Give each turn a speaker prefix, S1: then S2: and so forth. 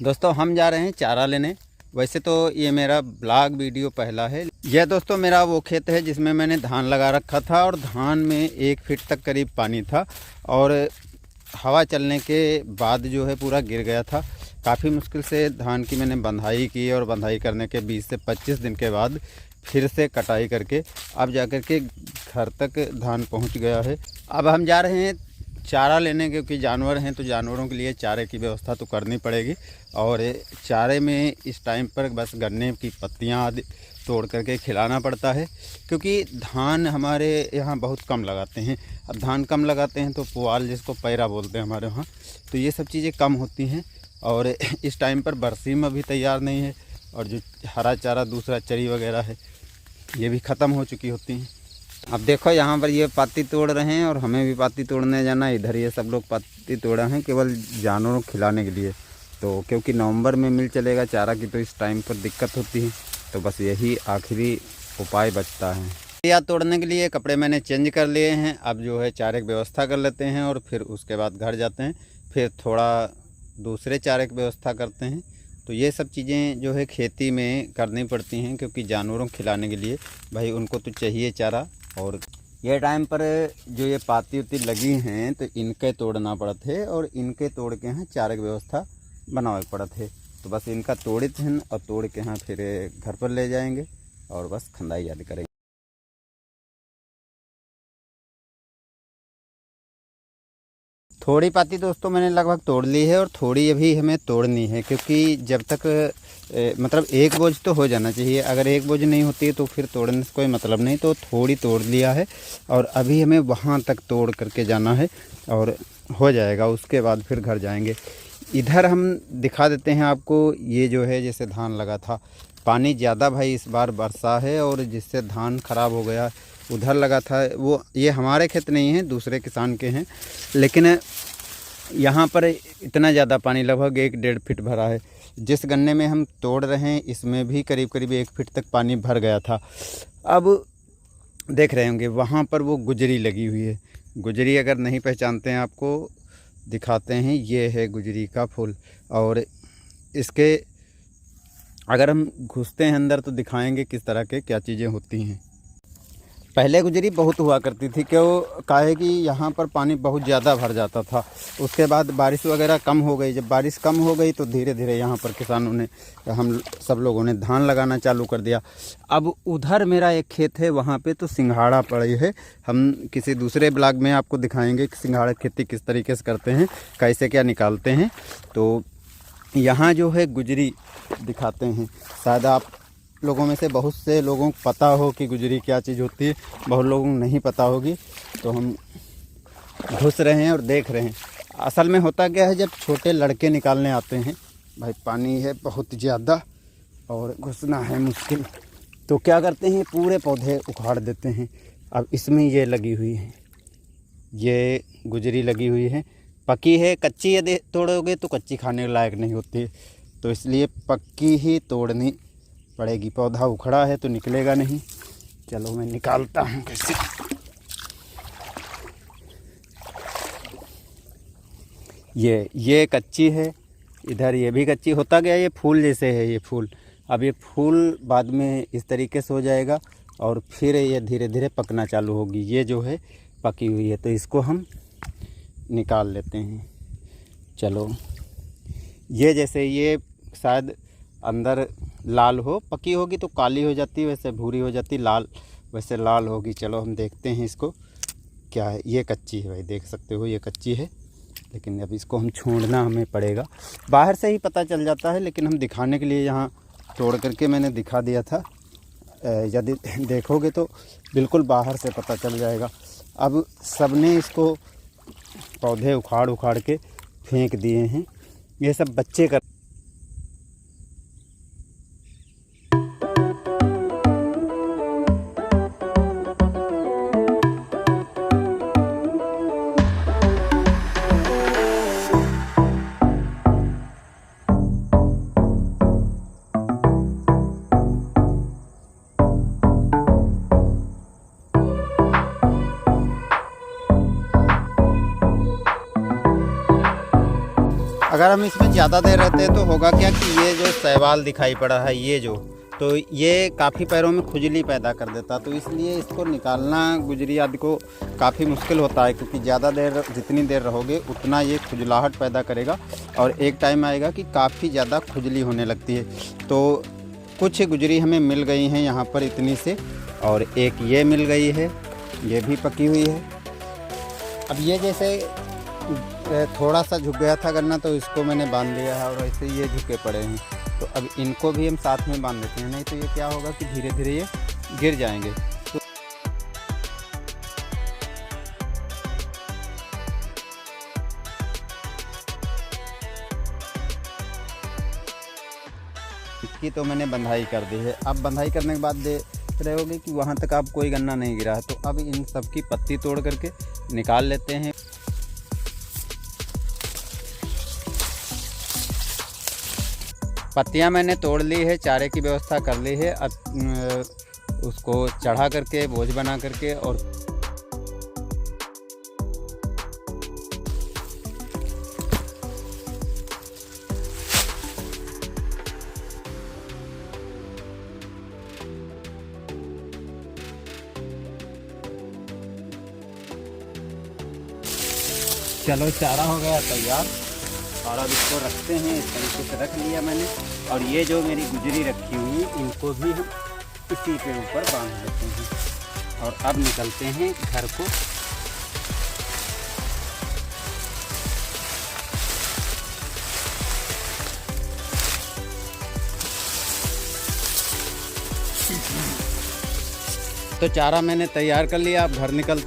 S1: दोस्तों हम जा रहे हैं चारा लेने। वैसे तो ये मेरा ब्लॉग वीडियो पहला है। यह दोस्तों मेरा वो खेत है जिसमें मैंने धान लगा रखा था और धान में 1 फीट तक करीब पानी था और हवा चलने के बाद जो है पूरा गिर गया था। काफ़ी मुश्किल से धान की मैंने बंधाई की और बंधाई करने के 20 से 25 दिन के बाद फिर से कटाई करके अब जाकर के घर तक धान पहुंच गया है। अब हम जा रहे हैं चारा लेने, क्योंकि जानवर हैं तो जानवरों के लिए चारे की व्यवस्था तो करनी पड़ेगी। और चारे में इस टाइम पर बस गन्ने की पत्तियां आदि तोड़ करके खिलाना पड़ता है, क्योंकि धान हमारे यहाँ बहुत कम लगाते हैं। अब धान कम लगाते हैं तो पुआल, जिसको पैरा बोलते हैं हमारे वहाँ, तो ये सब चीज़ें कम होती हैं। और इस टाइम पर बरसीम अभी तैयार नहीं है और जो हरा चारा दूसरा चरी वगैरह है ये भी ख़त्म हो चुकी होती हैं। अब देखो यहाँ पर ये पाती तोड़ रहे हैं और हमें भी पाती तोड़ने जाना है। इधर ये सब लोग पाती तोड़ा हैं केवल जानवरों को खिलाने के लिए, तो क्योंकि नवंबर में मिल चलेगा चारा की तो इस टाइम पर दिक्कत होती है, तो बस यही आखिरी उपाय बचता है। या तोड़ने के लिए कपड़े मैंने चेंज कर लिए हैं। अब जो है चारे की व्यवस्था कर लेते हैं और फिर उसके बाद घर जाते हैं, फिर थोड़ा दूसरे चारे की व्यवस्था करते हैं। तो ये सब चीज़ें जो है खेती में करनी पड़ती हैं, क्योंकि जानवरों को खिलाने के लिए भाई उनको तो चाहिए चारा। और ये टाइम पर जो ये पाती उती लगी हैं तो इनके तोड़ना पड़त है और इनके तोड़ के यहाँ चारे की व्यवस्था बनावे पड़त है। तो बस इनका तोड़ित हैं और तोड़ के यहाँ फिर घर पर ले जाएंगे और बस खंदाई आदि करेंगे। थोड़ी पाती दोस्तों मैंने लगभग तोड़ ली है और थोड़ी अभी हमें तोड़नी है, क्योंकि जब तक मतलब 1 बोझ तो हो जाना चाहिए। अगर 1 बोझ नहीं होती है तो फिर तोड़ने से कोई मतलब नहीं। तो थोड़ी तोड़ लिया है और अभी हमें वहाँ तक तोड़ करके जाना है और हो जाएगा, उसके बाद फिर घर जाएंगे। इधर हम दिखा देते हैं आपको, ये जो है जैसे धान लगा था, पानी ज़्यादा भाई इस बार बरसा है और जिससे धान ख़राब हो गया। उधर लगा था वो, ये हमारे खेत नहीं है, दूसरे किसान के हैं, लेकिन यहाँ पर इतना ज़्यादा पानी लगभग 1-1.5 फीट भरा है। जिस गन्ने में हम तोड़ रहे हैं इसमें भी करीब करीब 1 फीट तक पानी भर गया था। अब देख रहे होंगे वहाँ पर वो गुजरी लगी हुई है। गुजरी अगर नहीं पहचानते हैं आपको दिखाते हैं, ये है गुजरी का फूल। और इसके अगर हम घुसते हैं अंदर तो दिखाएंगे किस तरह के क्या चीज़ें होती हैं। पहले गुजरी बहुत हुआ करती थी, क्यों काहे कि यहाँ पर पानी बहुत ज़्यादा भर जाता था। उसके बाद बारिश वगैरह कम हो गई। जब बारिश कम हो गई तो धीरे धीरे यहाँ पर किसानों ने, हम सब लोगों ने धान लगाना चालू कर दिया। अब उधर मेरा एक खेत है, वहाँ पे तो सिंघाड़ा पड़ी है। हम किसी दूसरे ब्लॉग में आपको दिखाएंगे कि सिंघाड़ा खेती किस तरीके से करते हैं, कैसे क्या निकालते हैं। तो यहाँ जो है गुजरी दिखाते हैं। शायद आप लोगों में से बहुत से लोगों को पता हो कि गुजरी क्या चीज़ होती है, बहुत लोगों को नहीं पता होगी। तो हम घुस रहे हैं और देख रहे हैं। असल में होता क्या है, जब छोटे लड़के निकालने आते हैं, भाई पानी है बहुत ज़्यादा और घुसना है मुश्किल, तो क्या करते हैं पूरे पौधे उखाड़ देते हैं। अब इसमें ये लगी हुई है, ये गुजरी लगी हुई है, पकी है। कच्ची यदि तोड़ोगे तो कच्ची खाने लायक नहीं होती, तो इसलिए पक्की ही तोड़नी पड़ेगी। पौधा उखड़ा है तो निकलेगा नहीं। चलो मैं निकालता हूँ कैसे। ये कच्ची है, इधर ये भी कच्ची। होता गया ये फूल जैसे है ये फूल। अब ये फूल बाद में इस तरीके से हो जाएगा और फिर ये धीरे धीरे पकना चालू होगी। ये जो है पकी हुई है, तो इसको हम निकाल लेते हैं। चलो ये जैसे ये शायद अंदर लाल हो, पकी होगी तो काली हो जाती, वैसे भूरी हो जाती, लाल वैसे लाल होगी। चलो हम देखते हैं इसको क्या है। ये कच्ची है भाई, देख सकते हो ये कच्ची है, लेकिन अब इसको हम छोड़ना हमें पड़ेगा। बाहर से ही पता चल जाता है, लेकिन हम दिखाने के लिए यहाँ तोड़ करके मैंने दिखा दिया था। यदि देखोगे तो बिल्कुल बाहर से पता चल जाएगा। अब सबने इसको पौधे उखाड़ उखाड़ के फेंक दिए हैं। ये सब बच्चे कर अगर हम इसमें ज़्यादा देर रहते हैं तो होगा क्या कि ये जो शैवाल दिखाई पड़ा है ये जो, तो ये काफ़ी पैरों में खुजली पैदा कर देता, तो इसलिए इसको निकालना गुजरी आदि को काफ़ी मुश्किल होता है, क्योंकि ज़्यादा देर जितनी देर रहोगे उतना ये खुजलाहट पैदा करेगा और एक टाइम आएगा कि काफ़ी ज़्यादा खुजली होने लगती है। तो कुछ गुजरी हमें मिल गई हैं यहाँ पर इतनी से, और एक ये मिल गई है, ये भी पकी हुई है। अब ये जैसे थोड़ा सा झुक गया था गन्ना तो इसको मैंने बांध दिया है, और ऐसे ये झुके पड़े हैं, तो अब इनको भी हम साथ में बांध देते हैं, नहीं तो ये क्या होगा कि धीरे धीरे ये गिर जाएंगे। तो इसकी तो मैंने बंधाई कर दी है। अब बंधाई करने के बाद देख रहे होगे कि वहाँ तक अब कोई गन्ना नहीं गिरा है, तो अब इन सब की पत्ती तोड़ करके निकाल लेते हैं। पत्तियां मैंने तोड़ ली है, चारे की व्यवस्था कर ली है। अब उसको चढ़ा करके बोझ बना करके और चलो चारा हो गया तैयार, और अब इसको रखते हैं। इस तरीके से रख लिया मैंने, और ये जो मेरी गुजरी रखी हुई इनको भी हम इसी के ऊपर बांध देते हैं, और अब निकलते हैं घर को। तो चारा मैंने तैयार कर लिया, अब घर निकल